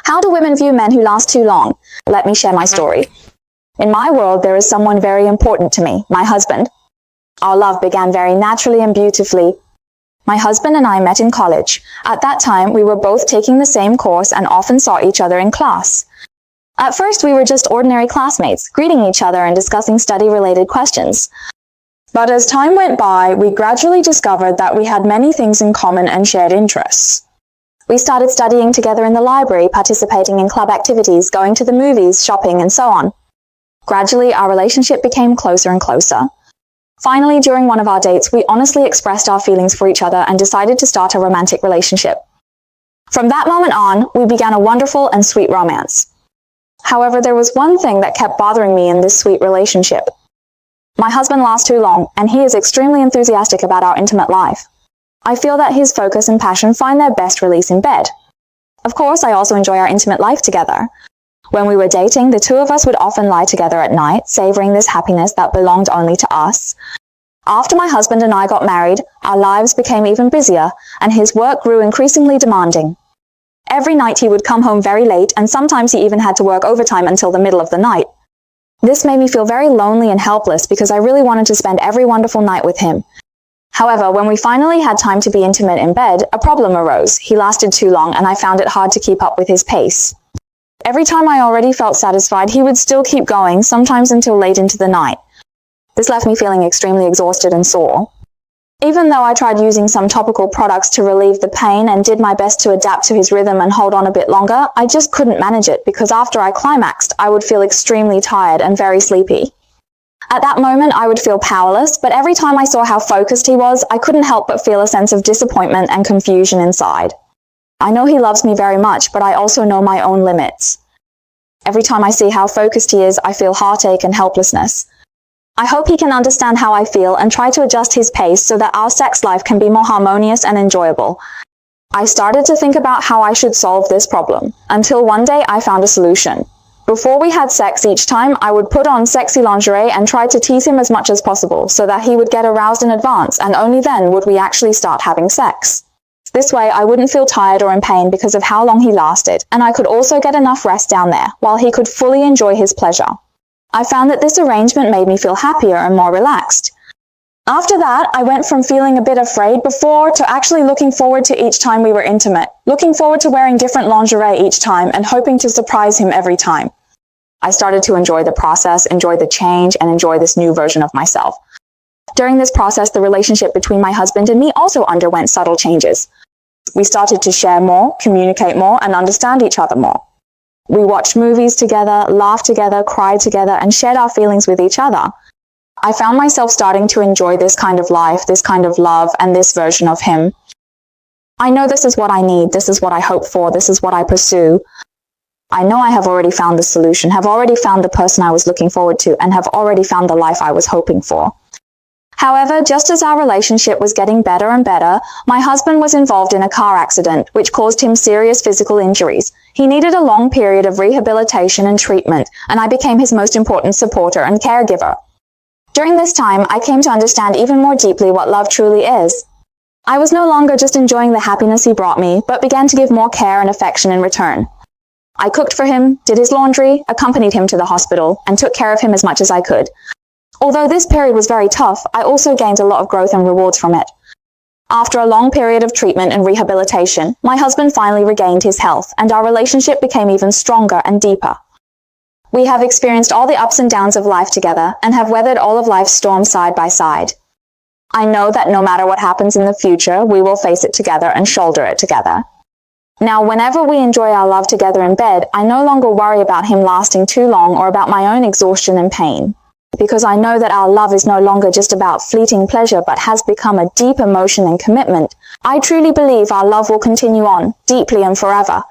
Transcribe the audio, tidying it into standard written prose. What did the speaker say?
How do women view men who last too long? Let me share my story. In my world, there is someone very important to me, my husband. Our love began very naturally and beautifully. My husband and I met in college. At that time, we were both taking the same course and often saw each other in class. At first, we were just ordinary classmates, greeting each other and discussing study-related questions. But as time went by, we gradually discovered that we had many things in common and shared interests. We started studying together in the library, participating in club activities, going to the movies, shopping, and so on. Gradually, our relationship became closer and closer. Finally, during one of our dates, we honestly expressed our feelings for each other and decided to start a romantic relationship. From that moment on, we began a wonderful and sweet romance. However, there was one thing that kept bothering me in this sweet relationship. My husband lasts too long, and he is extremely enthusiastic about our intimate life. I feel that his focus and passion find their best release in bed. Of course, I also enjoy our intimate life together. When we were dating, the two of us would often lie together at night, savoring this happiness that belonged only to us. After my husband and I got married, our lives became even busier, and his work grew increasingly demanding. Every night he would come home very late, and sometimes he even had to work overtime until the middle of the night. This made me feel very lonely and helpless because I really wanted to spend every wonderful night with him. However, when we finally had time to be intimate in bed, a problem arose. He lasted too long, and I found it hard to keep up with his pace. Every time I already felt satisfied, he would still keep going, sometimes until late into the night. This left me feeling extremely exhausted and sore. Even though I tried using some topical products to relieve the pain and did my best to adapt to his rhythm and hold on a bit longer, I just couldn't manage it because after I climaxed, I would feel extremely tired and very sleepy. At that moment, I would feel powerless, but every time I saw how focused he was, I couldn't help but feel a sense of disappointment and confusion inside. I know he loves me very much, but I also know my own limits. Every time I see how focused he is, I feel heartache and helplessness. I hope he can understand how I feel and try to adjust his pace so that our sex life can be more harmonious and enjoyable. I started to think about how I should solve this problem, until one day I found a solution. Before we had sex each time, I would put on sexy lingerie and try to tease him as much as possible so that he would get aroused in advance, and only then would we actually start having sex. This way, I wouldn't feel tired or in pain because of how long he lasted, and I could also get enough rest down there, while he could fully enjoy his pleasure. I found that this arrangement made me feel happier and more relaxed. After that, I went from feeling a bit afraid before to actually looking forward to each time we were intimate, looking forward to wearing different lingerie each time and hoping to surprise him every time. I started to enjoy the process, enjoy the change, and enjoy this new version of myself. During this process, the relationship between my husband and me also underwent subtle changes. We started to share more, communicate more, and understand each other more. We watched movies together, laughed together, cried together, and shared our feelings with each other. I found myself starting to enjoy this kind of life, this kind of love, and this version of him. I know this is what I need, this is what I hope for, this is what I pursue. I know I have already found the solution, have already found the person I was looking forward to, and have already found the life I was hoping for. However, just as our relationship was getting better and better, my husband was involved in a car accident, which caused him serious physical injuries. He needed a long period of rehabilitation and treatment, and I became his most important supporter and caregiver. During this time, I came to understand even more deeply what love truly is. I was no longer just enjoying the happiness he brought me, but began to give more care and affection in return. I cooked for him, did his laundry, accompanied him to the hospital, and took care of him as much as I could. Although this period was very tough, I also gained a lot of growth and rewards from it. After a long period of treatment and rehabilitation, my husband finally regained his health, and our relationship became even stronger and deeper. We have experienced all the ups and downs of life together, and have weathered all of life's storms side by side. I know that no matter what happens in the future, we will face it together and shoulder it together. Now, whenever we enjoy our love together in bed, I no longer worry about him lasting too long or about my own exhaustion and pain. Because I know that our love is no longer just about fleeting pleasure, but has become a deep emotion and commitment. I truly believe our love will continue on, deeply and forever,